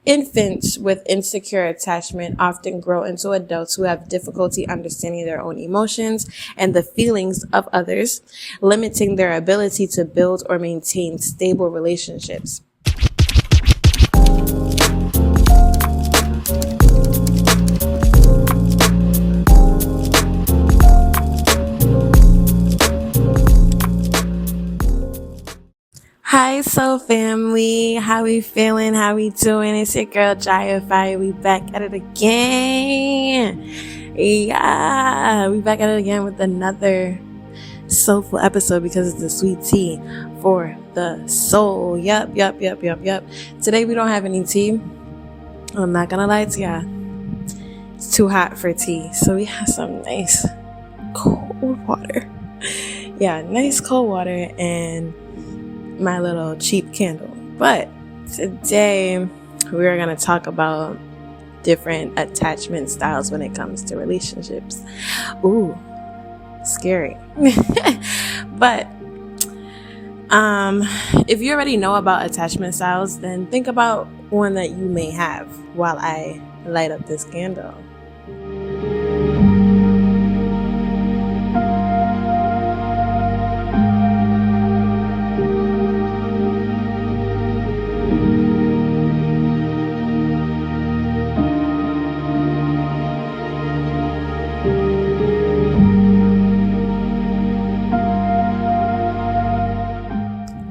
Infants with insecure attachment often grow into adults who have difficulty understanding their own emotions and the feelings of others, limiting their ability to build or maintain stable relationships. Hi, soul family. How we feeling? How we doing? It's your girl Jaya Fire. We back at it again. Yeah, we back at it again with another soulful episode because it's the sweet tea for the soul. Yup. Today we don't have any tea. I'm not gonna lie to ya. It's too hot for tea, so we have some nice cold water. Yeah, nice cold water and my little cheap candle. But today we're going to talk about different attachment styles when it comes to relationships. Ooh, scary. But if you already know about attachment styles, then think about one that you may have while I light up this candle.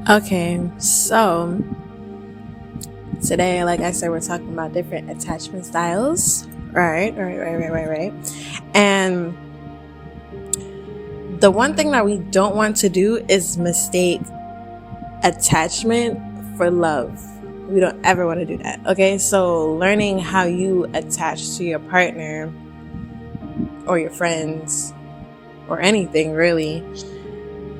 Okay, so today, like I said, we're talking about different attachment styles. Right. And the one thing that we don't want to do is mistake attachment for love. We don't ever want to do that. Okay, so learning how you attach to your partner or your friends or anything really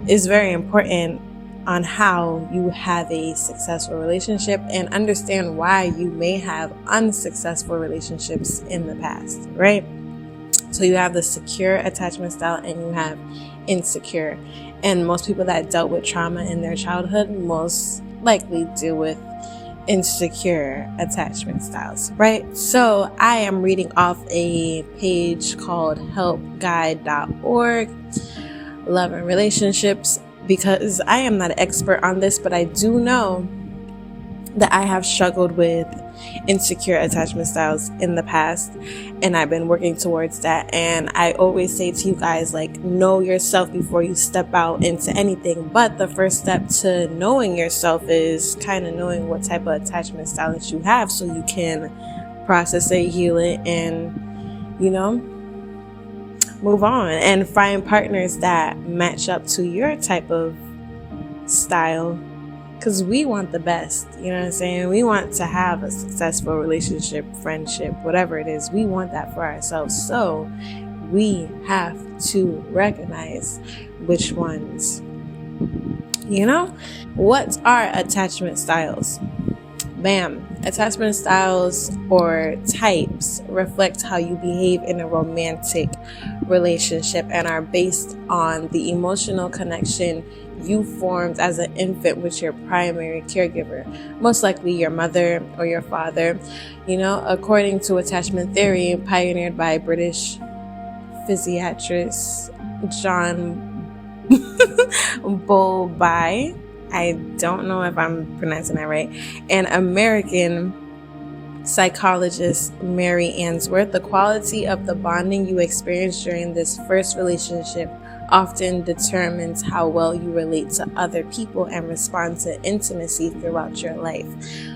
is very important on how you have a successful relationship and understand why you may have unsuccessful relationships in the past, right? So you have the secure attachment style and you have insecure. And most people that dealt with trauma in their childhood most likely deal with insecure attachment styles, right? So I am reading off a page called helpguide.org, Love and Relationships, because I am not an expert on this, but I do know that I have struggled with insecure attachment styles in the past, and I've been working towards that. And I always say to you guys, like, know yourself before you step out into anything. But the first step to knowing yourself is kind of knowing what type of attachment style that you have, so you can process it, heal it, and, move on and find partners that match up to your type of style, because we want the best. You know what I'm saying? We want to have a successful relationship, friendship, whatever it is. We want that for ourselves. So we have to recognize which ones. What are attachment styles? Bam. Attachment styles or types reflect how you behave in a romantic relationship and are based on the emotional connection you formed as an infant with your primary caregiver, most likely your mother or your father. According to attachment theory pioneered by British physiatrist John Bowlby, I don't know if I'm pronouncing that right, and American psychologist Mary Ainsworth, the quality of the bonding you experience during this first relationship often determines how well you relate to other people and respond to intimacy throughout your life.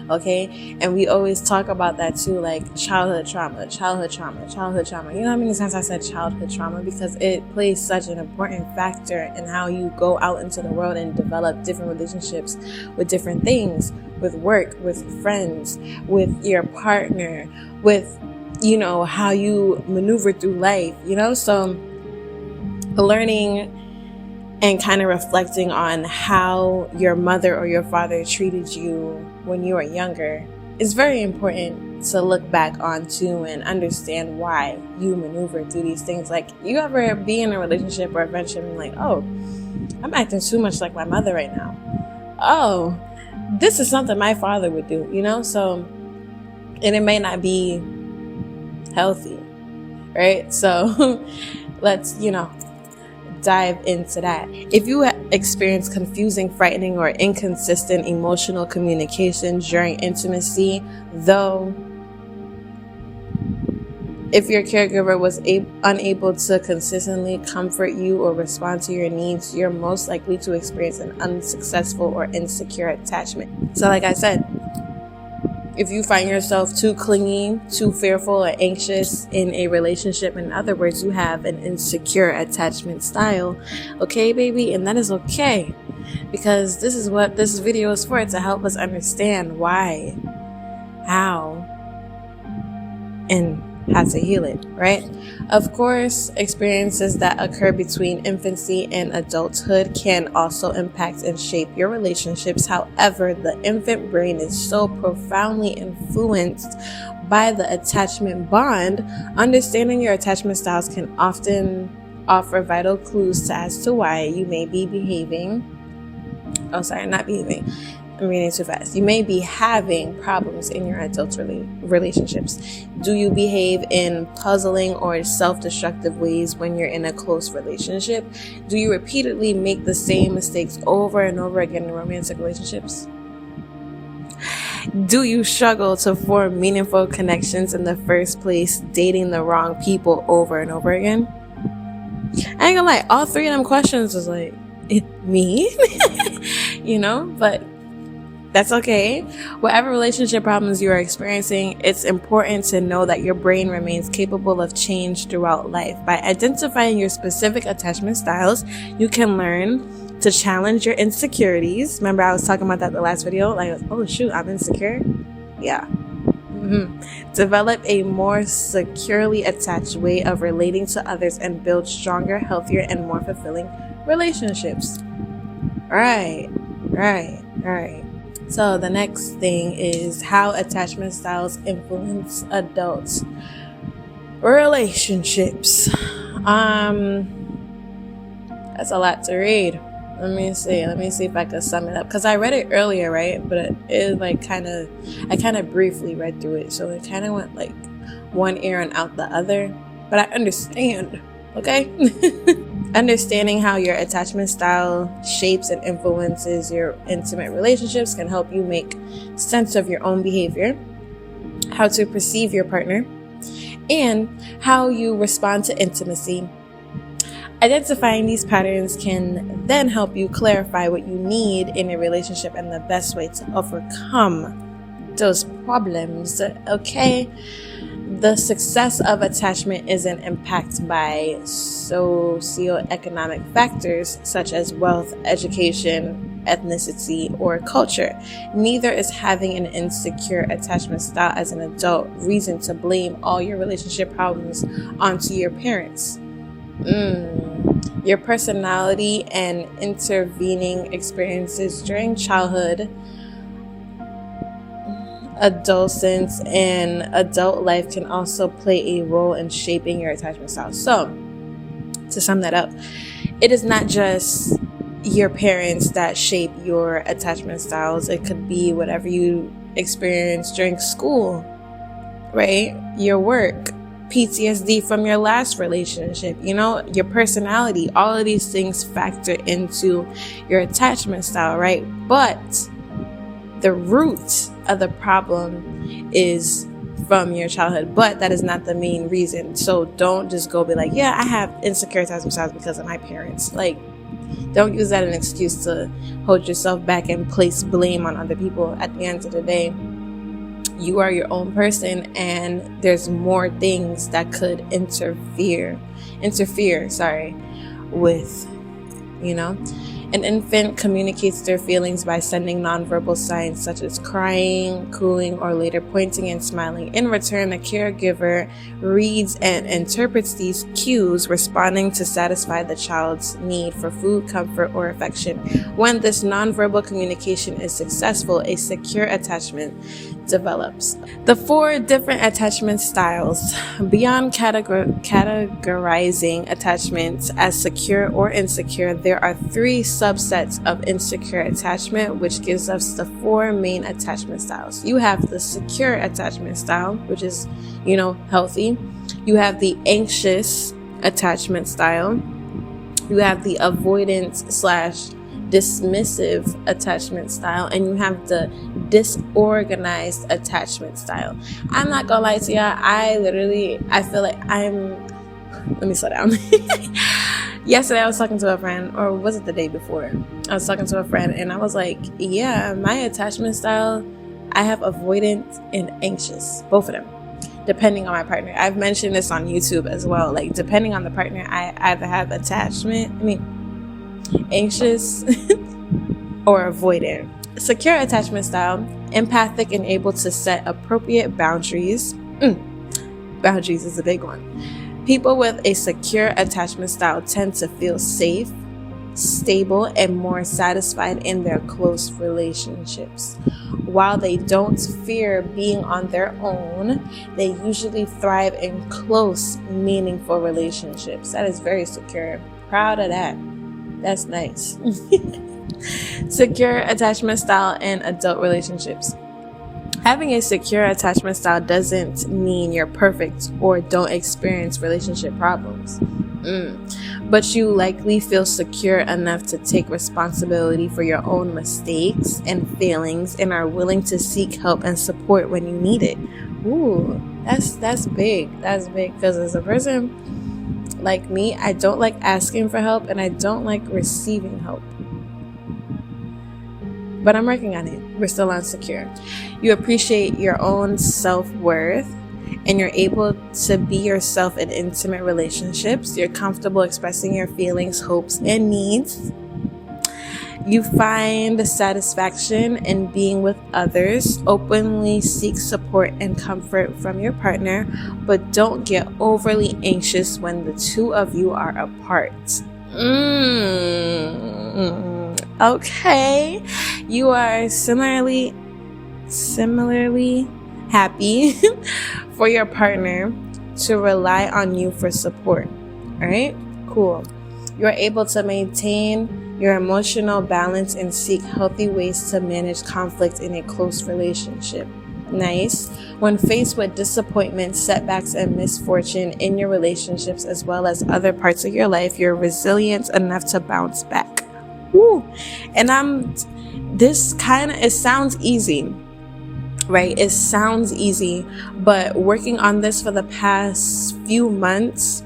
Okay, and we always talk about that too, like childhood trauma. You know how many times I said childhood trauma? Because it plays such an important factor in how you go out into the world and develop different relationships with different things, with work, with friends, with your partner, with how you maneuver through life. So learning and kind of reflecting on how your mother or your father treated you when you were younger is very important to look back onto and understand why you maneuver through these things. Like, you ever be in a relationship or a friendship and like, oh, I'm acting too much like my mother right now. Oh, this is something my father would do, So and it may not be healthy, right? So let's, dive into that. If you experience confusing, frightening, or inconsistent emotional communication during intimacy, though, if your caregiver was unable to consistently comfort you or respond to your needs, you're most likely to experience an unsuccessful or insecure attachment. So like I said, if you find yourself too clingy, too fearful, or anxious in a relationship, in other words, you have an insecure attachment style, okay, baby? And that is okay, because this is what this video is for, to help us understand why, how, and how to heal it, right? Of course, experiences that occur between infancy and adulthood can also impact and shape your relationships. However, the infant brain is so profoundly influenced by the attachment bond. Understanding your attachment styles can often offer vital clues as to why you may be I'm reading too fast. You may be having problems in your adult relationships. Do you behave in puzzling or self-destructive ways when you're in a close relationship? Do you repeatedly make the same mistakes over and over again in romantic relationships? Do you struggle to form meaningful connections in the first place, dating the wrong people over and over again? I ain't gonna lie, all three of them questions was like, me? But that's okay. Whatever relationship problems you are experiencing, it's important to know that your brain remains capable of change throughout life. By identifying your specific attachment styles, you can learn to challenge your insecurities. Remember, I was talking about that in the last video? Like, oh shoot, I'm insecure? Yeah. Develop a more securely attached way of relating to others and build stronger, healthier, and more fulfilling relationships. Right. So the next thing is how attachment styles influence adults' relationships. That's a lot to read. Let me see if I can sum it up, because I read it earlier, right? But I kind of briefly read through it, so it kind of went like one ear and out the other. But I understand, okay? Understanding how your attachment style shapes and influences your intimate relationships can help you make sense of your own behavior, how to perceive your partner, and how you respond to intimacy. Identifying these patterns can then help you clarify what you need in a relationship and the best way to overcome those problems, okay? The success of attachment isn't impacted by socioeconomic factors such as wealth, education, ethnicity, or culture. Neither is having an insecure attachment style as an adult reason to blame all your relationship problems onto your parents. Your personality and intervening experiences during childhood, adolescence, and adult life can also play a role in shaping your attachment style. So, to sum that up, it is not just your parents that shape your attachment styles. It could be whatever you experience during school, right? Your work, PTSD from your last relationship, your personality. All of these things factor into your attachment style, right? But the root of the problem is from your childhood, but that is not the main reason. So don't just go be like, yeah, I have insecure attachment styles because of my parents. Like, don't use that as an excuse to hold yourself back and place blame on other people. At the end of the day, you are your own person, and there's more things that could interfere with, An infant communicates their feelings by sending nonverbal signs such as crying, cooing, or later pointing and smiling. In return, the caregiver reads and interprets these cues, responding to satisfy the child's need for food, comfort, or affection. When this nonverbal communication is successful, a secure attachment develops. The 4 different attachment styles. Beyond categorizing attachments as secure or insecure, there are 3 subsets of insecure attachment, which gives us the 4 main attachment styles. You have the secure attachment style, which is, healthy. You have the anxious attachment style. You have the avoidance / dismissive attachment style, and you have the disorganized attachment style. I'm not gonna lie to y'all, I feel like let me slow down. Yesterday I was talking to a friend, or was it the day before? I was talking to a friend and I was like, yeah, my attachment style, I have avoidant and anxious, both of them, depending on my partner. I've mentioned this on YouTube as well. Like, depending on the partner, I either have anxious or avoidant. Secure attachment style, empathic and able to set appropriate boundaries. Boundaries is a big one. People with a secure attachment style tend to feel safe, stable, and more satisfied in their close relationships. While they don't fear being on their own, they usually thrive in close, meaningful relationships. That is very secure. Proud of that. That's nice. Secure attachment style in adult relationships. Having a secure attachment style doesn't mean you're perfect or don't experience relationship problems. But you likely feel secure enough to take responsibility for your own mistakes and failings and are willing to seek help and support when you need it. Ooh, that's big. That's big, because as a person like me, I don't like asking for help and I don't like receiving help. But I'm working on it. We're still insecure. You appreciate your own self-worth and you're able to be yourself in intimate relationships. You're comfortable expressing your feelings, hopes, and needs. You find satisfaction in being with others, openly seek support and comfort from your partner, but don't get overly anxious when the two of you are apart. Okay. You are similarly happy for your partner to rely on you for support. All right? Cool. You're able to maintain your emotional balance and seek healthy ways to manage conflict in a close relationship. Nice. When faced with disappointment, setbacks, and misfortune in your relationships as well as other parts of your life, you're resilient enough to bounce back. Woo. And it sounds easy, right? It sounds easy, but working on this for the past few months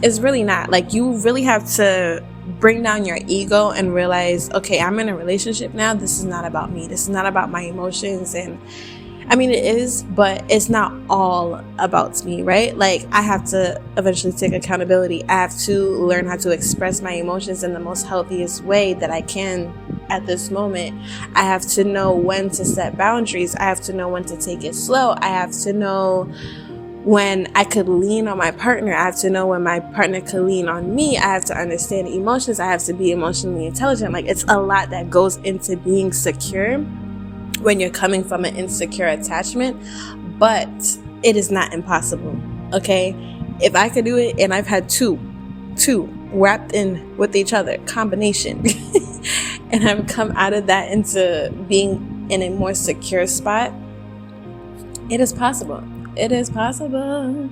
is really not. Like, you really have to bring down your ego and realize, okay, I'm in a relationship now. This is not about me. This is not about my emotions. And I mean, it is, but it's not all about me, right? Like, I have to eventually take accountability. I have to learn how to express my emotions in the most healthiest way that I can at this moment. I have to know when to set boundaries. I have to know when to take it slow. I have to know when I could lean on my partner. I have to know when my partner could lean on me. I have to understand emotions. I have to be emotionally intelligent. Like, it's a lot that goes into being secure when you're coming from an insecure attachment, but it is not impossible. Okay? If I could do it, and I've had two wrapped in with each other, combination, and I've come out of that into being in a more secure spot, it is possible. It is possible.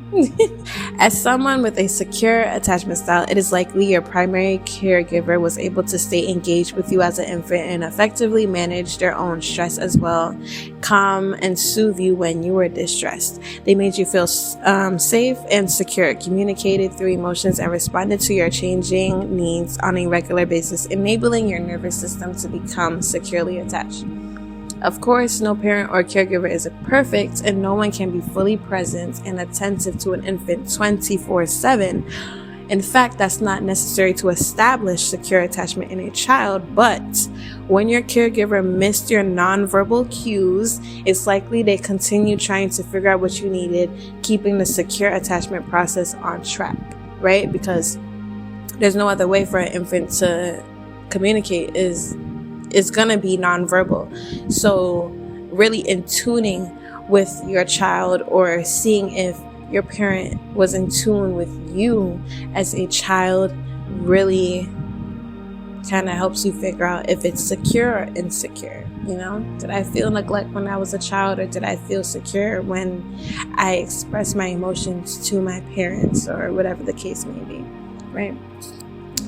As someone with a secure attachment style, it is likely your primary caregiver was able to stay engaged with you as an infant and effectively manage their own stress as well, calm and soothe you when you were distressed. They made you feel safe and secure, communicated through emotions, and responded to your changing needs on a regular basis, enabling your nervous system to become securely attached. Of course, no parent or caregiver is perfect, and no one can be fully present and attentive to an infant 24/7. In fact, that's not necessary to establish secure attachment in a child, but when your caregiver missed your nonverbal cues, it's likely they continue trying to figure out what you needed, keeping the secure attachment process on track, right? Because there's no other way for an infant to communicate is gonna be nonverbal. So really in tuning with your child, or seeing if your parent was in tune with you as a child, really kind of helps you figure out if it's secure or insecure. Did I feel neglect when I was a child, or did I feel secure when I expressed my emotions to my parents, or whatever the case may be, right?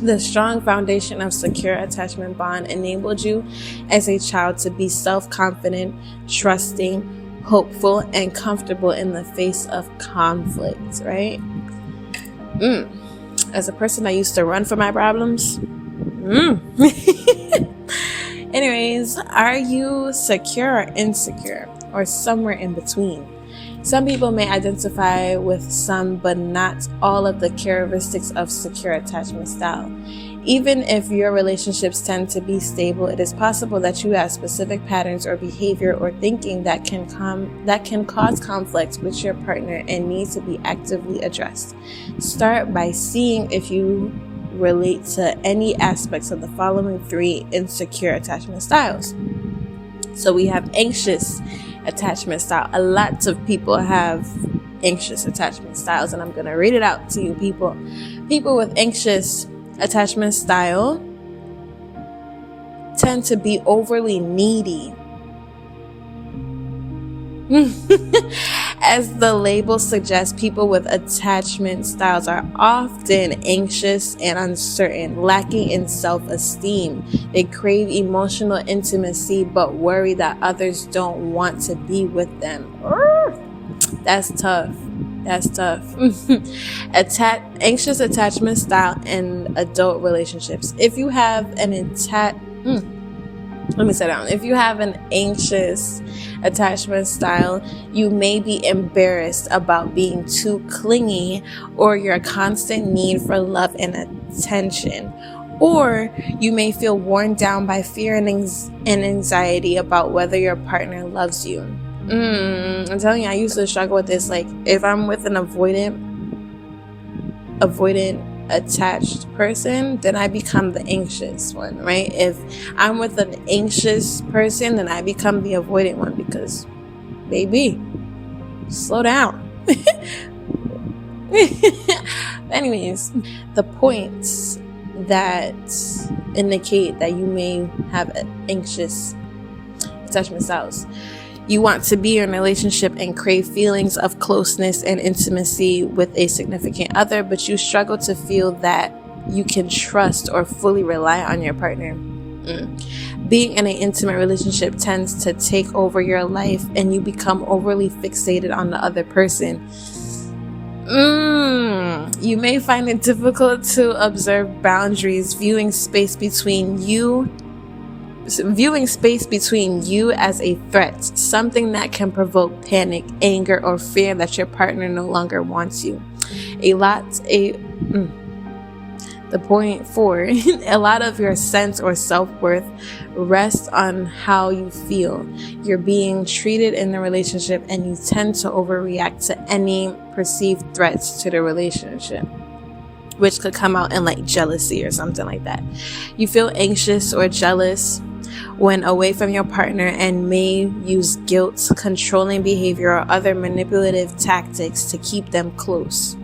The strong foundation of secure attachment bond enabled you as a child to be self-confident, trusting, hopeful, and comfortable in the face of conflict, right? As a person that used to run from my problems, anyways, are you secure or insecure, or somewhere in between? Some people may identify with some but not all of the characteristics of secure attachment style. Even if your relationships tend to be stable, it is possible that you have specific patterns or behavior or thinking that can cause conflict with your partner and need to be actively addressed. Start by seeing if you relate to any aspects of the following 3 insecure attachment styles. So we have anxious attachment style. A lot of people have anxious attachment styles, and I'm going to read it out to you, people. People with anxious attachment style tend to be overly needy. As the label suggests, people with attachment styles are often anxious and uncertain, lacking in self-esteem. They crave emotional intimacy but worry that others don't want to be with them. That's tough. Anxious attachment style in adult relationships. If you have an If you have an anxious attachment style, you may be embarrassed about being too clingy, or your constant need for love and attention. Or you may feel worn down by fear and anxiety about whether your partner loves you. I'm telling you, I used to struggle with this. Like, if I'm with an avoidant attached person, then I become the anxious one, right? If I'm with an anxious person, then I become the avoidant one, because baby, slow down. Anyways, the points that indicate that you may have anxious attachment styles. You want to be in a relationship and crave feelings of closeness and intimacy with a significant other, but you struggle to feel that you can trust or fully rely on your partner. Being in an intimate relationship tends to take over your life, and you become overly fixated on the other person. You may find it difficult to observe boundaries, viewing space between you as a threat, something that can provoke panic, anger, or fear that your partner no longer wants you. The point 4, a lot of your sense or self-worth rests on how you feel you're being treated in the relationship, and you tend to overreact to any perceived threats to the relationship, which could come out in like jealousy or something like that. You feel anxious or jealous when away from your partner, and may use guilt, controlling behavior, or other manipulative tactics to keep them close.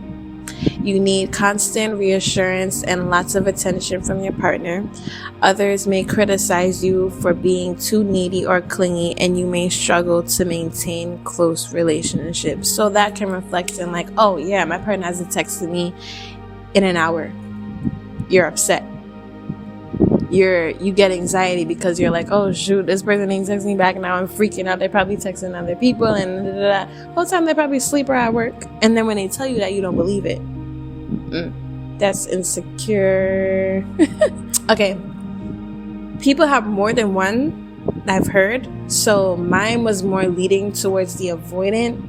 You need constant reassurance and lots of attention from your partner. Others may criticize you for being too needy or clingy, and you may struggle to maintain close relationships. So that can reflect in like, oh yeah, my partner hasn't texted me in an hour. You're upset. You get anxiety because you're like, oh shoot, this person ain't texting me back, now I'm freaking out. They're probably texting other people, and the whole time they probably asleep or at work. And then when they tell you that, you don't believe it. That's insecure. Okay, people have more than one, I've heard. So mine was more leading towards the avoidant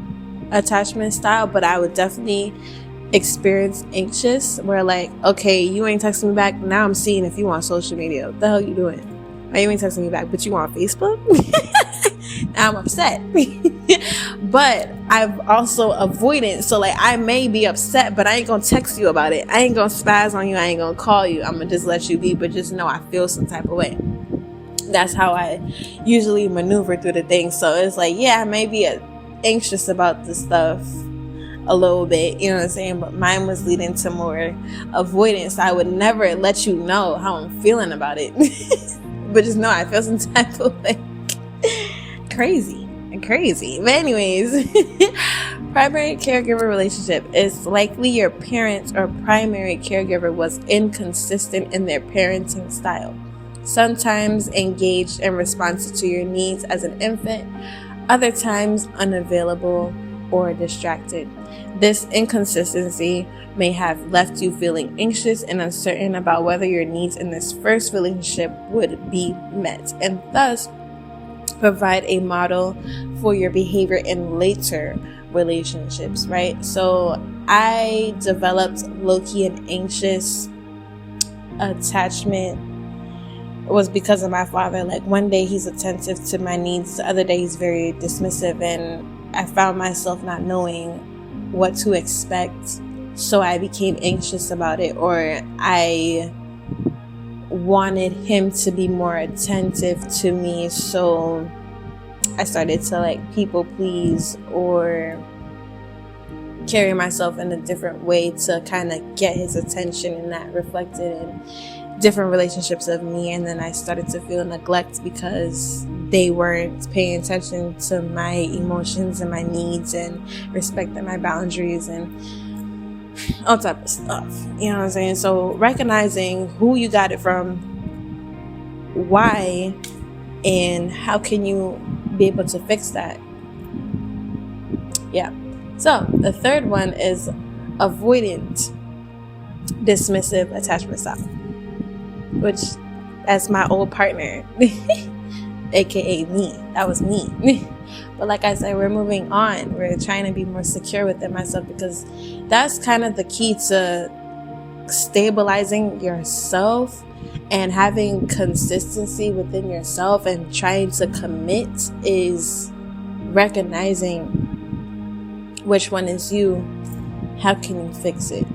attachment style, but I would definitely experience anxious, where like, okay, you ain't texting me back, now I'm seeing if you on social media. What the hell you doing? Why you ain't texting me back, but you on Facebook? Now I'm upset. But I've also avoidant, so like I may be upset, but I ain't gonna text you about it. I ain't gonna spaz on you. I ain't gonna call you. I'm gonna just let you be, but just know I feel some type of way. That's how I usually maneuver through the things. So it's like, yeah, I may be anxious about this stuff a little bit, you know what I'm saying? But mine was leading to more avoidance. I would never let you know how I'm feeling about it. But just know I feel some type of like crazy. But anyways, primary caregiver relationship is likely your parent or primary caregiver was inconsistent in their parenting style, sometimes engaged in response to your needs as an infant, other times unavailable or distracted. This inconsistency may have left you feeling anxious and uncertain about whether your needs in this first relationship would be met, and thus provide a model for your behavior in later relationships, right? So I developed low-key and anxious attachment was because of my father. Like one day he's attentive to my needs, the other day he's very dismissive, and I found myself not knowing what to expect. So I became anxious about it, or I wanted him to be more attentive to me. So I started to like people please or carry myself in a different way to kind of get his attention, and that reflected in different relationships of me. And then I started to feel neglect because they weren't paying attention to my emotions and my needs and respecting my boundaries and all type of stuff, you know what I'm saying? So recognizing who you got it from, why, and how can you be able to fix that. Yeah. So the third one is avoidant dismissive attachment style, which that's my old partner, aka me. That was me. But like I said, we're moving on. We're trying to be more secure within myself, because that's kind of the key to stabilizing yourself and having consistency within yourself and trying to commit, is recognizing which one is you. How can you fix it?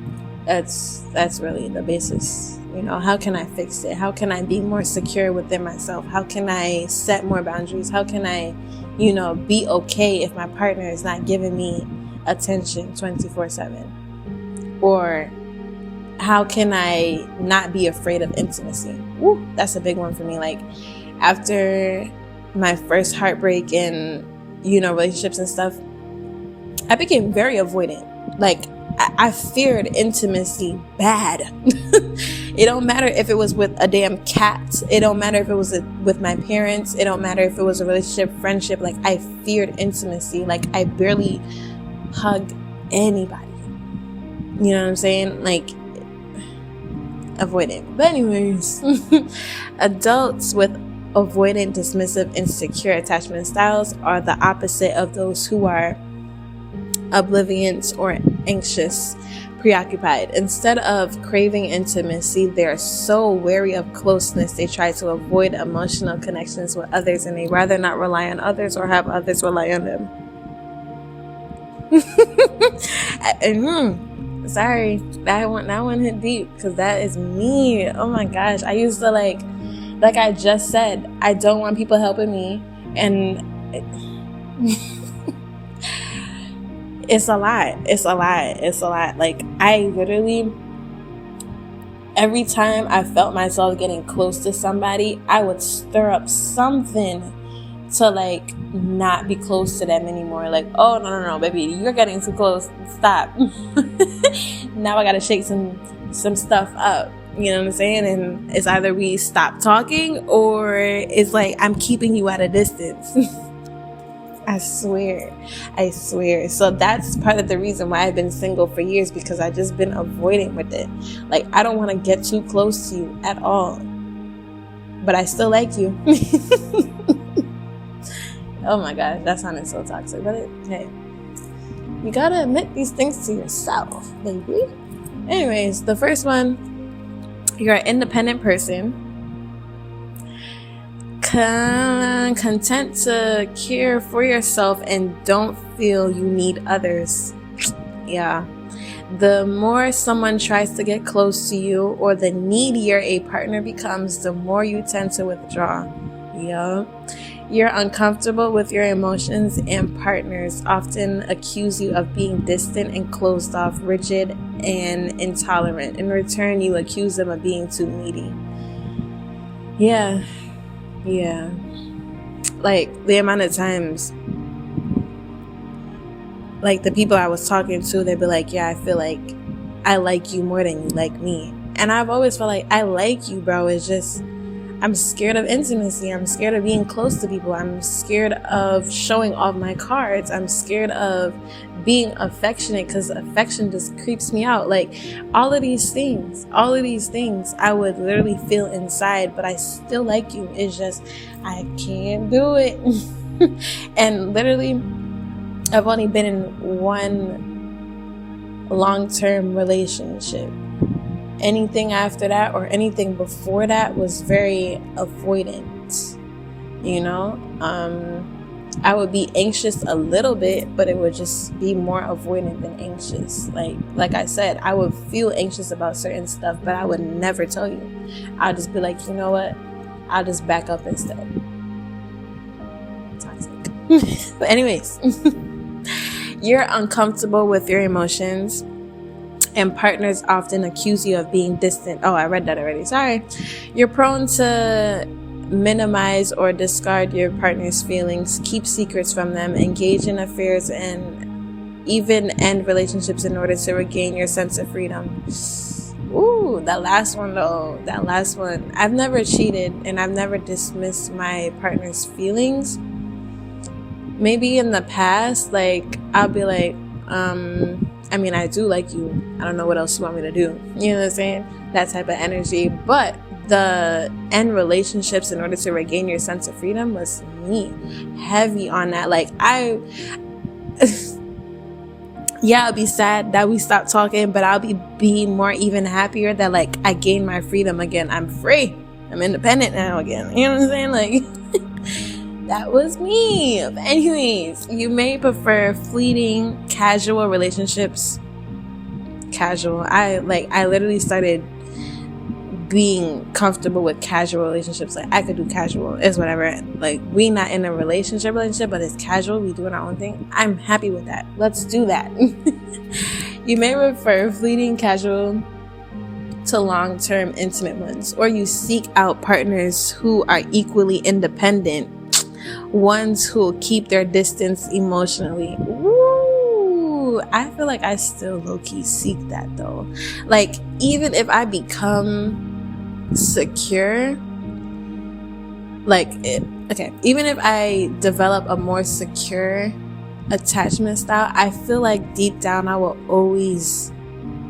That's really the basis. You know, how can I fix it? How can I be more secure within myself? How can I set more boundaries? How can I, be okay if my partner is not giving me attention 24/7? Or how can I not be afraid of intimacy? Woo, that's a big one for me. Like after my first heartbreak and, relationships and stuff, I became very avoidant. Like I feared intimacy bad. It don't matter if it was with a damn cat. It don't matter if it was with my parents. It don't matter if it was a relationship, friendship. Like I feared intimacy. Like I barely hugged anybody. You know what I'm saying? Like avoidant. But anyways, adults with avoidant, dismissive, insecure attachment styles are the opposite of those who are oblivious or anxious, preoccupied. Instead of craving intimacy, they are so wary of closeness, they try to avoid emotional connections with others, and they rather not rely on others or have others rely on them. Sorry, that one hit deep, because that is me. Oh my gosh, I used to like I just said, I don't want people helping me, and it's a lot. Like I literally, every time I felt myself getting close to somebody, I would stir up something to like not be close to them anymore. Like, oh no, baby, you're getting too close. Stop. Now I gotta shake some stuff up. You know what I'm saying? And it's either we stop talking, or it's like I'm keeping you at a distance. I swear. So that's part of the reason why I've been single for years, because I've just been avoiding with it. Like, I don't want to get too close to you at all. But I still like you. Oh my gosh, that sounded so toxic. But hey, you gotta admit these things to yourself, baby. Anyways, the first one, you're an independent person. Content to care for yourself and don't feel you need others. Yeah. The more someone tries to get close to you, or the needier a partner becomes, the more you tend to withdraw. Yeah. You're uncomfortable with your emotions, and partners often accuse you of being distant and closed off, rigid and intolerant. In return, you accuse them of being too needy. Yeah. Like, the amount of times, like, the people I was talking to, they'd be like, yeah, I feel like I like you more than you like me. And I've always felt like I like you, bro. It's just, I'm scared of intimacy. I'm scared of being close to people. I'm scared of showing off my cards. I'm scared of being affectionate because affection just creeps me out. Like, all of these things I would literally feel inside, but I still like you. It's just, I can't do it. And literally, I've only been in one long-term relationship. Anything after that or anything before that was very avoidant, you know? I would be anxious a little bit, but it would just be more avoidant than anxious. Like I said, I would feel anxious about certain stuff, but I would never tell you. I'll just be like, you know what? I'll just back up instead. Toxic. But anyways, you're uncomfortable with your emotions, and partners often accuse you of being distant. Oh, I read that already. Sorry. You're prone to minimize or discard your partner's feelings, keep secrets from them, engage in affairs, and even end relationships in order to regain your sense of freedom. Ooh, that last one though. I've never cheated and I've never dismissed my partner's feelings. Maybe in the past, like, I'll be like, I mean, I do like you. I don't know what else you want me to do. You know what I'm saying? That type of energy. But the end relationships in order to regain your sense of freedom was me. Heavy on that. Like, I'll be sad that we stopped talking, but I'll be more even happier that, like, I gained my freedom again. I'm free. I'm independent now again. You know what I'm saying? Like, that was me. Anyways, you may prefer fleeting, casual relationships. Casual. I literally started being comfortable with casual relationships. Like, I could do casual. It's whatever. Like, we not in a relationship, but it's casual. We doing our own thing. I'm happy with that. Let's do that. You may prefer fleeting, casual to long-term, intimate ones, or you seek out partners who are equally independent, ones who will keep their distance emotionally. Woo! I feel like I still low-key seek that though. Like, even if I become secure, even if I develop a more secure attachment style, I feel like deep down I will always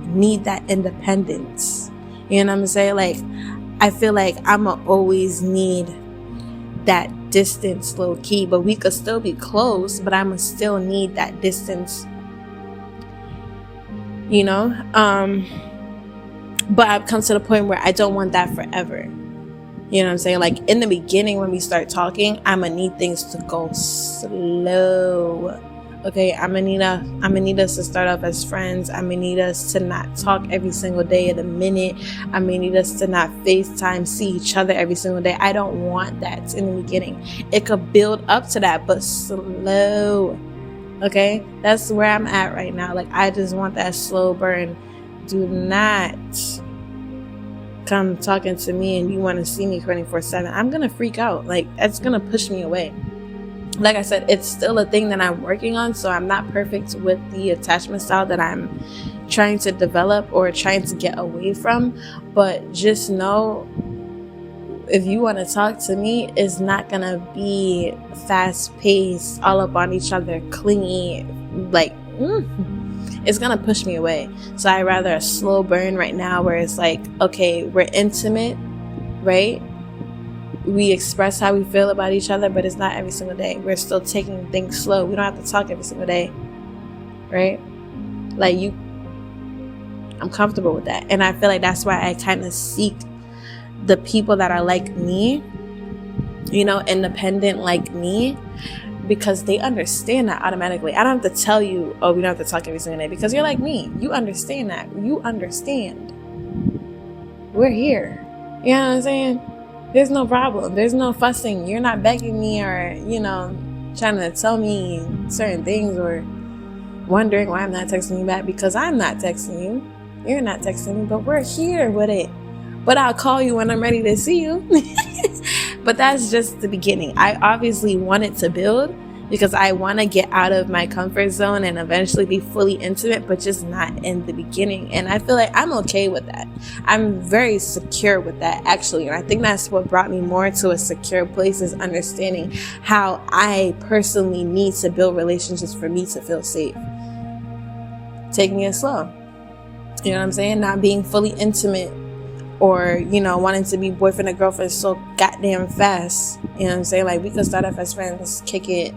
need that independence. You know what I'm saying? Like, I feel like I'ma always need that distance low key, but we could still be close, but I'ma still need that distance, you know? But I've come to the point where I don't want that forever. You know what I'm saying? Like, in the beginning when we start talking, I'ma need things to go slow. Okay, I'm gonna need us to start off as friends. I'm gonna need us to not talk every single day of the minute. I'm gonna need us to not FaceTime, see each other every single day. I don't want that in the beginning. It could build up to that, but slow. Okay, that's where I'm at right now. Like, I just want that slow burn. Do not come talking to me and you want to see me 24/7. I'm gonna freak out. Like, that's gonna push me away. Like I said, it's still a thing that I'm working on, so I'm not perfect with the attachment style that I'm trying to develop or trying to get away from. But just know, if you want to talk to me, it's not gonna be fast-paced, all up on each other, clingy, like, it's gonna push me away. So I'd rather a slow burn right now where it's like, okay, we're intimate, right? We express how we feel about each other, but it's not every single day. We're still taking things slow. We don't have to talk every single day, right? Like, I'm comfortable with that. And I feel like that's why I kind of seek the people that are like me, you know, independent like me, because they understand that automatically. I don't have to tell you, oh, we don't have to talk every single day, because you're like me. You understand that. You understand. We're here. You know what I'm saying? there's no problem. There's no fussing. You're not begging me or, trying to tell me certain things or wondering why I'm not texting you back, because I'm not texting you. You're not texting me, but we're here with it. But I'll call you when I'm ready to see you. But that's just the beginning. I obviously wanted to build because I want to get out of my comfort zone and eventually be fully intimate, but just not in the beginning. And I feel like I'm okay with that. I'm very secure with that, actually. And I think that's what brought me more to a secure place, is understanding how I personally need to build relationships for me to feel safe. Taking it slow. You know what I'm saying? Not being fully intimate or, wanting to be boyfriend and girlfriend so goddamn fast. You know what I'm saying? Like, we could start off as friends, kick it,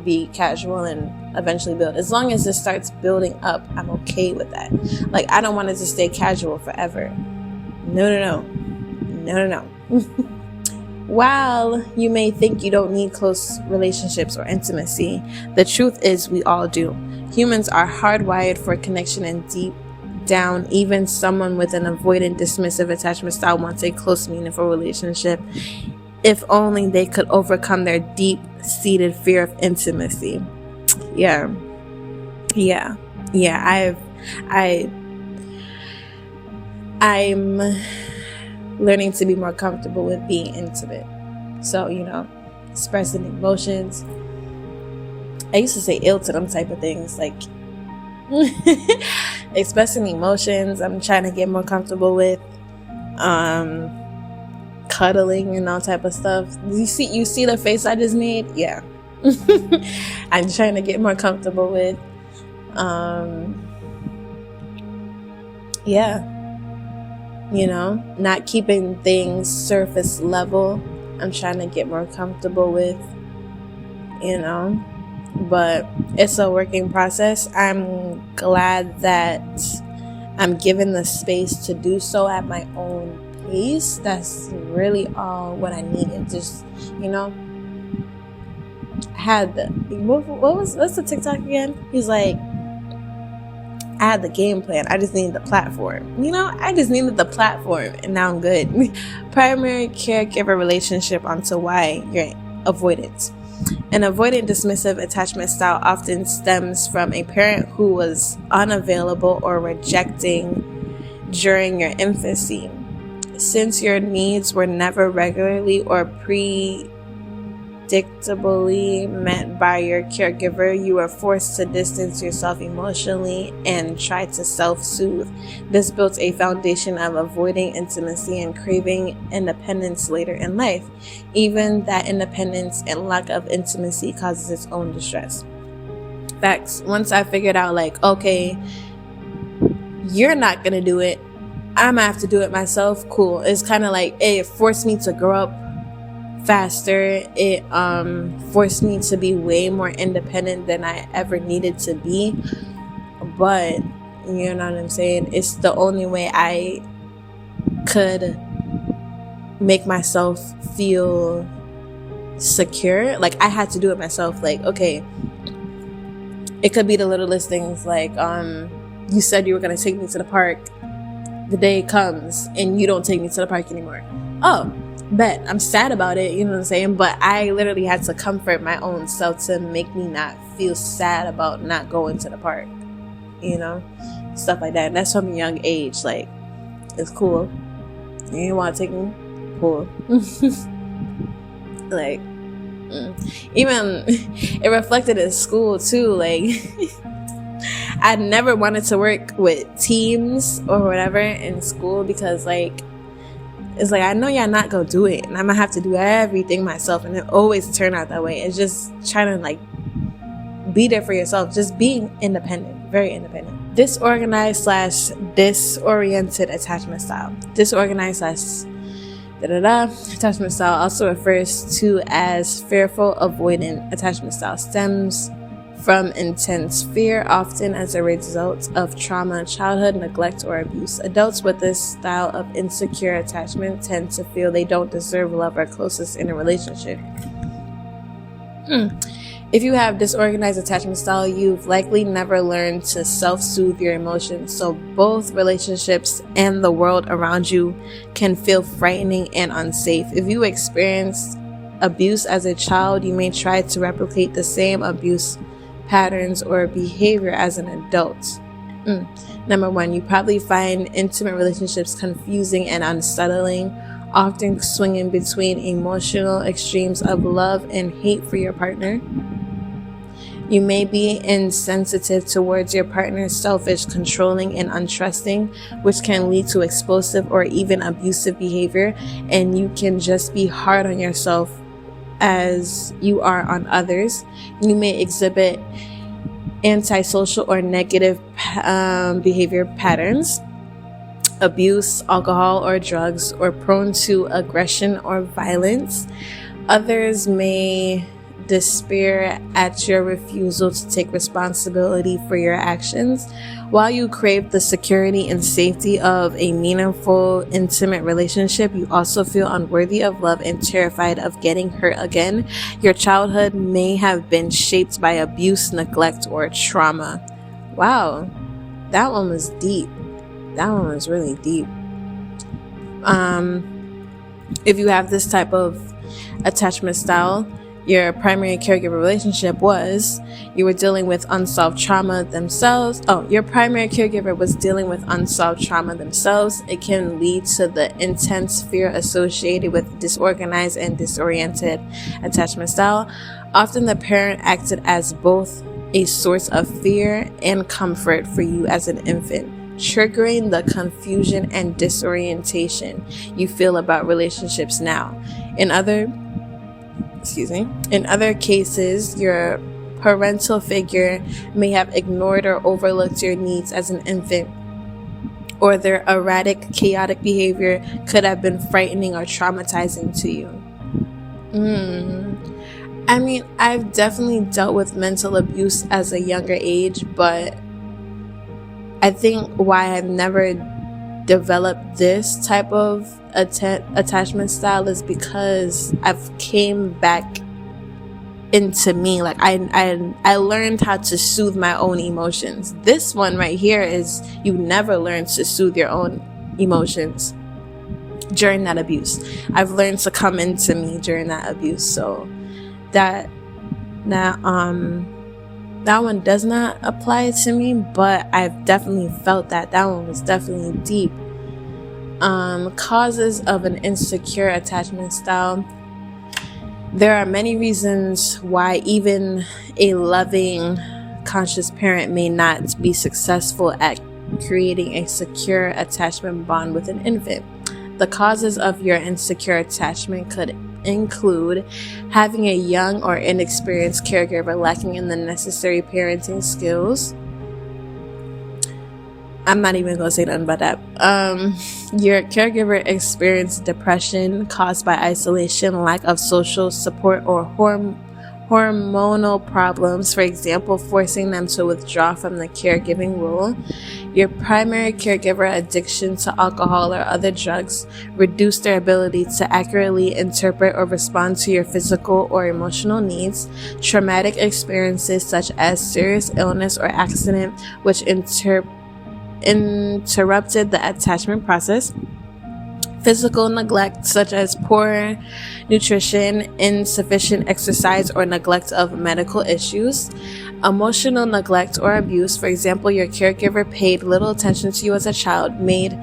be casual, and eventually build. As long as it starts building up, I'm okay with that. Like, I don't want it to stay casual forever. No. While you may think you don't need close relationships or intimacy, the truth is we all do. Humans are hardwired for connection, and deep down, even someone with an avoidant, dismissive attachment style wants a close, meaningful relationship. If only they could overcome their deep-seated fear of intimacy. Yeah. I'm learning to be more comfortable with being intimate. So, expressing emotions. I used to say ill to them type of things, like expressing emotions. I'm trying to get more comfortable with cuddling and all type of stuff. You see the face I just made? Yeah. I'm trying to get more comfortable with not keeping things surface level. I'm trying to get more comfortable with, but it's a working process. I'm glad that I'm given the space to do so at my own pace. That's really all what I needed. Just, had the, what's the TikTok again? He's like, I had the game plan. I just needed the platform. I just needed the platform, and now I'm good. Primary caregiver relationship onto why you're avoidant. An avoidant dismissive attachment style often stems from a parent who was unavailable or rejecting during your infancy. Since your needs were never regularly or predictably met by your caregiver, you were forced to distance yourself emotionally and try to self-soothe. This built a foundation of avoiding intimacy and craving independence later in life. Even that independence and lack of intimacy causes its own distress. Facts. Once I figured out, like, okay, you're not gonna do it, I'm gonna have to do it myself. Cool. It's kind of like, it forced me to grow up faster. It forced me to be way more independent than I ever needed to be. But you know what I'm saying? It's the only way I could make myself feel secure. Like, I had to do it myself. Like, okay, it could be the littlest things, like you said you were gonna take me to the park. The day comes and you don't take me to the park anymore. Oh, bet. I'm sad about it, you know what I'm saying? But I literally had to comfort my own self to make me not feel sad about not going to the park, stuff like that. And that's from a young age. Like, it's cool. You want to take me? Cool. Like, even it reflected in school too. Like, I never wanted to work with teams or whatever in school because, like, it's like, I know y'all not gonna do it, and I'm gonna have to do everything myself, and it always turn out that way. It's just trying to, like, be there for yourself, just being independent, very independent. Disorganized / disoriented attachment style. Disorganized / attachment style also refers to as fearful avoidant attachment style. Stems from intense fear, often as a result of trauma, childhood, neglect, or abuse. Adults with this style of insecure attachment tend to feel they don't deserve love or closeness in a relationship. If you have disorganized attachment style, you've likely never learned to self-soothe your emotions. So both relationships and the world around you can feel frightening and unsafe. If you experienced abuse as a child, you may try to replicate the same abuse patterns or behavior as an adult. Number one, you probably find intimate relationships confusing and unsettling, often swinging between emotional extremes of love and hate for your partner. You may be insensitive towards your partner, selfish, controlling, and untrusting, which can lead to explosive or even abusive behavior, and you can just be hard on yourself as you are on others. You may exhibit antisocial or negative behavior patterns, abuse, alcohol or drugs, or prone to aggression or violence. Others may despair at your refusal to take responsibility for your actions. While you crave the security and safety of a meaningful, intimate relationship, you also feel unworthy of love and terrified of getting hurt again. Your childhood may have been shaped by abuse, neglect, or trauma. Wow, that one was deep. That one was really deep. If you have this type of attachment style, your primary caregiver relationship was you were dealing with unsolved trauma themselves. Your primary caregiver was dealing with unsolved trauma themselves. It can lead to the intense fear associated with disorganized and disoriented attachment style. Often the parent acted as both a source of fear and comfort for you as an infant, triggering the confusion and disorientation you feel about relationships now. In other cases, your parental figure may have ignored or overlooked your needs as an infant, or their erratic, chaotic behavior could have been frightening or traumatizing to you. I mean, I've definitely dealt with mental abuse as a younger age, but I think why I've never developed this type of attachment style is because I've came back into me. Like I learned how to soothe my own emotions. This one right here is you never learn to soothe your own emotions during that abuse. I've learned to come into me during that abuse. So that one does not apply to me, but I've definitely felt that. That one was definitely deep. Causes of an insecure attachment style. There are many reasons why even a loving, conscious parent may not be successful at creating a secure attachment bond with an infant. The causes of your insecure attachment could include having a young or inexperienced caregiver lacking in the necessary parenting skills. I'm not even going to say nothing about that. Your caregiver experienced depression caused by isolation, lack of social support, or hormonal problems, for example, forcing them to withdraw from the caregiving role. Your primary caregiver addiction to alcohol or other drugs reduced their ability to accurately interpret or respond to your physical or emotional needs. Traumatic experiences such as serious illness or accident, which interrupted the attachment process. Physical neglect such as poor nutrition, insufficient exercise, or neglect of medical issues. Emotional neglect or abuse, for example, your caregiver paid little attention to you as a child, made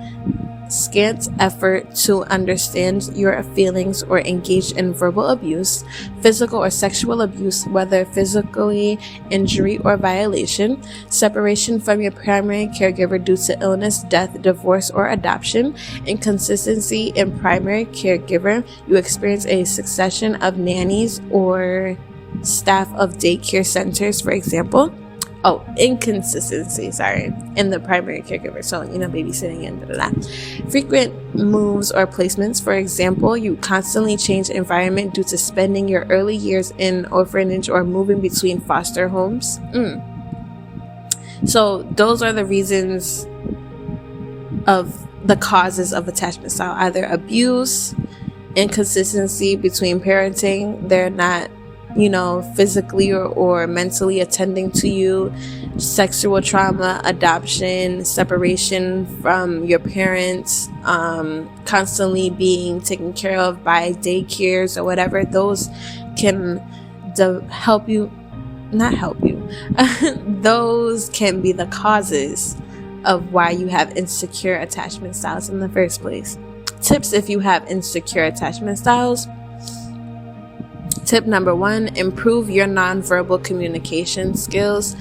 scant effort to understand your feelings, or engaged in verbal abuse. Physical or sexual abuse, whether physically injury or violation. Separation from your primary caregiver due to illness, death, divorce, or adoption. Inconsistency in primary caregiver. You experience a succession of nannies or staff of daycare centers, for example. Inconsistency, in the primary caregiver. So, babysitting and frequent moves or placements. For example, you constantly change environment due to spending your early years in orphanage or moving between foster homes. So those are the reasons of the causes of attachment style. Either abuse, inconsistency between parenting, they're not physically or mentally attending to you, sexual trauma, adoption, separation from your parents, constantly being taken care of by daycares or whatever. Those can help you, not help you. Those can be the causes of why you have insecure attachment styles in the first place. Tips if you have insecure attachment styles. Tip number 1, improve your nonverbal communication skills.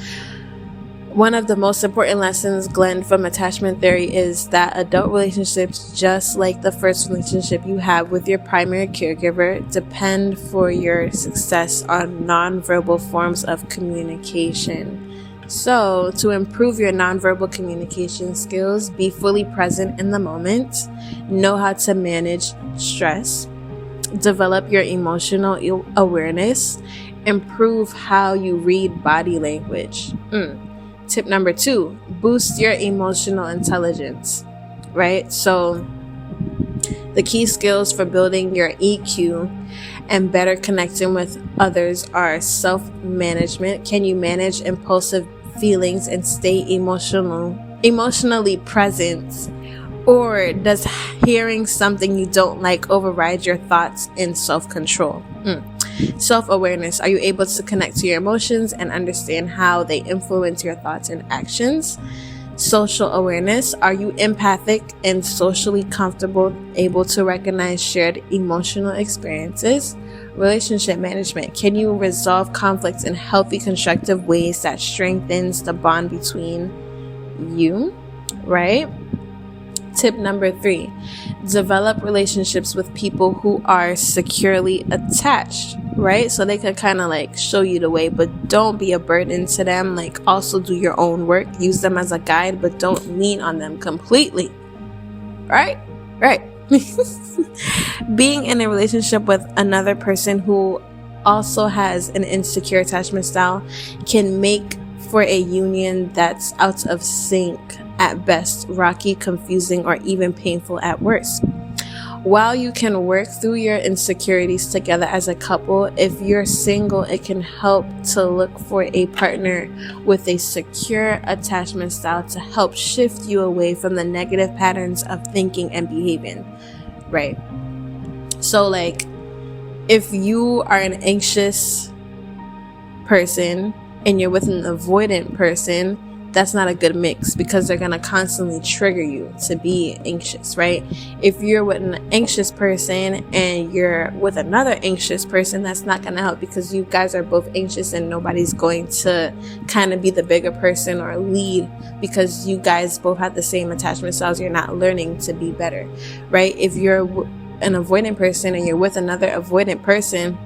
One of the most important lessons gleaned from attachment theory is that adult relationships, just like the first relationship you have with your primary caregiver, depend for your success on nonverbal forms of communication. So, to improve your nonverbal communication skills, be fully present in the moment, know how to manage stress, develop your emotional awareness, improve how you read body language. Tip number 2, boost your emotional intelligence, right? So the key skills for building your EQ and better connecting with others are self-management. Can you manage impulsive feelings and stay emotionally present? Or does hearing something you don't like override your thoughts and self-control? Self-awareness. Are you able to connect to your emotions and understand how they influence your thoughts and actions? Social awareness. Are you empathic and socially comfortable, able to recognize shared emotional experiences? Relationship management. Can you resolve conflicts in healthy, constructive ways that strengthens the bond between you? Right? Tip number 3, develop relationships with people who are securely attached, right? So they can kind of like show you the way, but don't be a burden to them. Like, also do your own work, use them as a guide, but don't lean on them completely. Right? Being in a relationship with another person who also has an insecure attachment style can make for a union that's out of sync at best, rocky, confusing, or even painful at worst. While you can work through your insecurities together as a couple, if you're single, it can help to look for a partner with a secure attachment style to help shift you away from the negative patterns of thinking and behaving, right? So like, if you are an anxious person and you're with an avoidant person, that's not a good mix, because they're going to constantly trigger you to be anxious, right? If you're with an anxious person and you're with another anxious person, that's not going to help, because you guys are both anxious and nobody's going to kind of be the bigger person or lead, because you guys both have the same attachment styles. You're not learning to be better, right? If you're an avoidant person and you're with another avoidant person,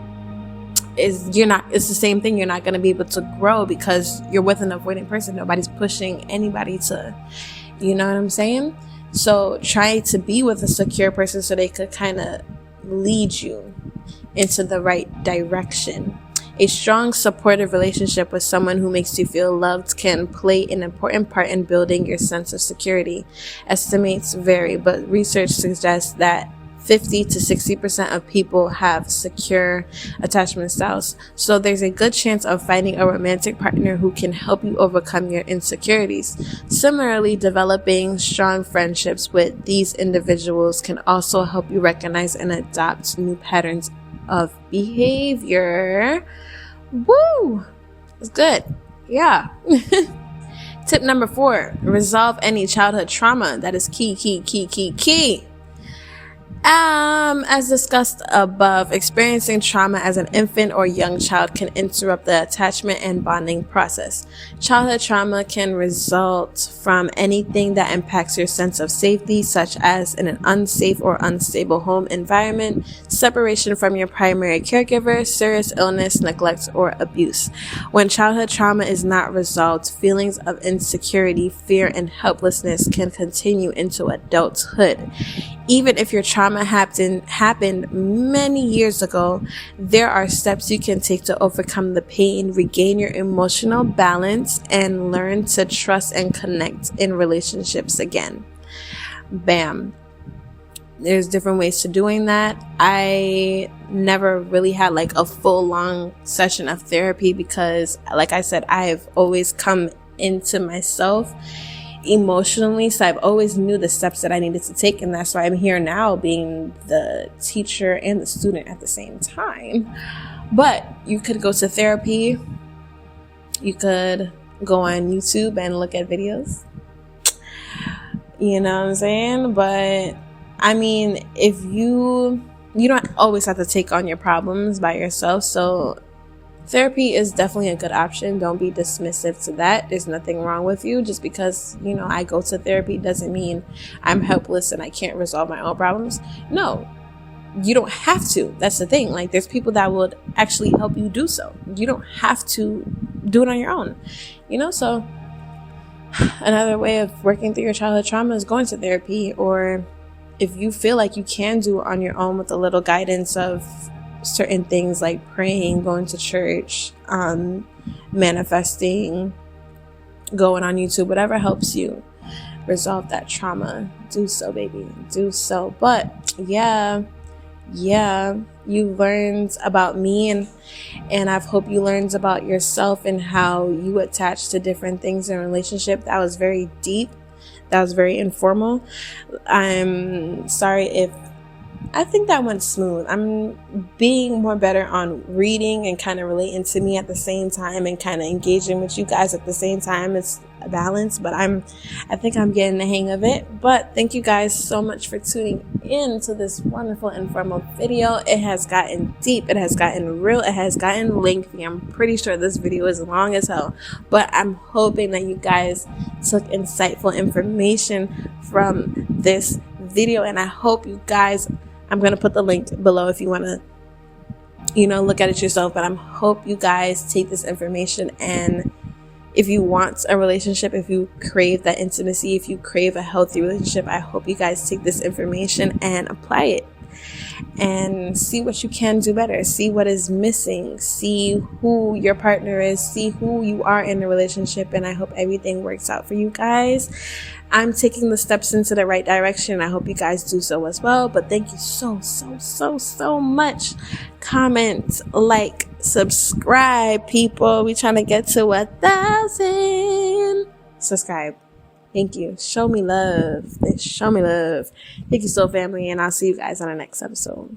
it's the same thing. You're not going to be able to grow because you're with an avoidant person. Nobody's pushing anybody to, you know what I'm saying? So try to be with a secure person so they could kind of lead you into the right direction. A strong, supportive relationship with someone who makes you feel loved can play an important part in building your sense of security. Estimates vary, but research suggests that 50 to 60% of people have secure attachment styles. So there's a good chance of finding a romantic partner who can help you overcome your insecurities. Similarly, developing strong friendships with these individuals can also help you recognize and adopt new patterns of behavior. Woo! It's good. Yeah. Tip number 4, resolve any childhood trauma. That is key. As discussed above, experiencing trauma as an infant or young child can interrupt the attachment and bonding process. Childhood trauma can result from anything that impacts your sense of safety, such as in an unsafe or unstable home environment, separation from your primary caregiver, serious illness, neglect, or abuse. When childhood trauma is not resolved, feelings of insecurity, fear, and helplessness can continue into adulthood. Even if your trauma happened many years ago, there are steps you can take to overcome the pain, regain your emotional balance, and learn to trust and connect in relationships again. Bam. There's different ways to doing that. I never really had like a full long session of therapy because, like I said, I've always come into myself emotionally, so I've always knew the steps that I needed to take, and that's why I'm here now being the teacher and the student at the same time. But you could go to therapy, you could go on YouTube and look at videos, you know what I'm saying? But I mean, if you don't always have to take on your problems by yourself, so therapy is definitely a good option. Don't be dismissive to that. There's nothing wrong with you. Just because, I go to therapy doesn't mean I'm helpless and I can't resolve my own problems. No, you don't have to. That's the thing. Like, there's people that would actually help you do so. You don't have to do it on your own, So another way of working through your childhood trauma is going to therapy, or if you feel like you can do it on your own with a little guidance of certain things like praying, going to church, manifesting, going on YouTube, whatever helps you resolve that trauma, do so, baby, do so. But yeah, you learned about me, and I hope you learned about yourself and how you attach to different things in a relationship. That was very deep. That was very informal. I'm sorry if I think that went smooth. I'm being more better on reading and kind of relating to me at the same time and kind of engaging with you guys at the same time. It's a balance, but I think I'm getting the hang of it. But thank you guys so much for tuning in to this wonderful informal video. It has gotten deep. It has gotten real. It has gotten lengthy. I'm pretty sure this video is long as hell, but I'm hoping that you guys took insightful information from this video, and I hope you guys, I'm going to put the link below if you want to, look at it yourself. But I hope you guys take this information, and if you want a relationship, if you crave that intimacy, if you crave a healthy relationship, I hope you guys take this information and apply it and see what you can do better. See what is missing. See who your partner is. See who you are in a relationship. And I hope everything works out for you guys. I'm taking the steps into the right direction. I hope you guys do so as well. But thank you so much. Comment, like, subscribe, people. We're trying to get to 1,000. Subscribe. Thank you. Show me love. Show me love. Thank you so, family. And I'll see you guys on the next episode.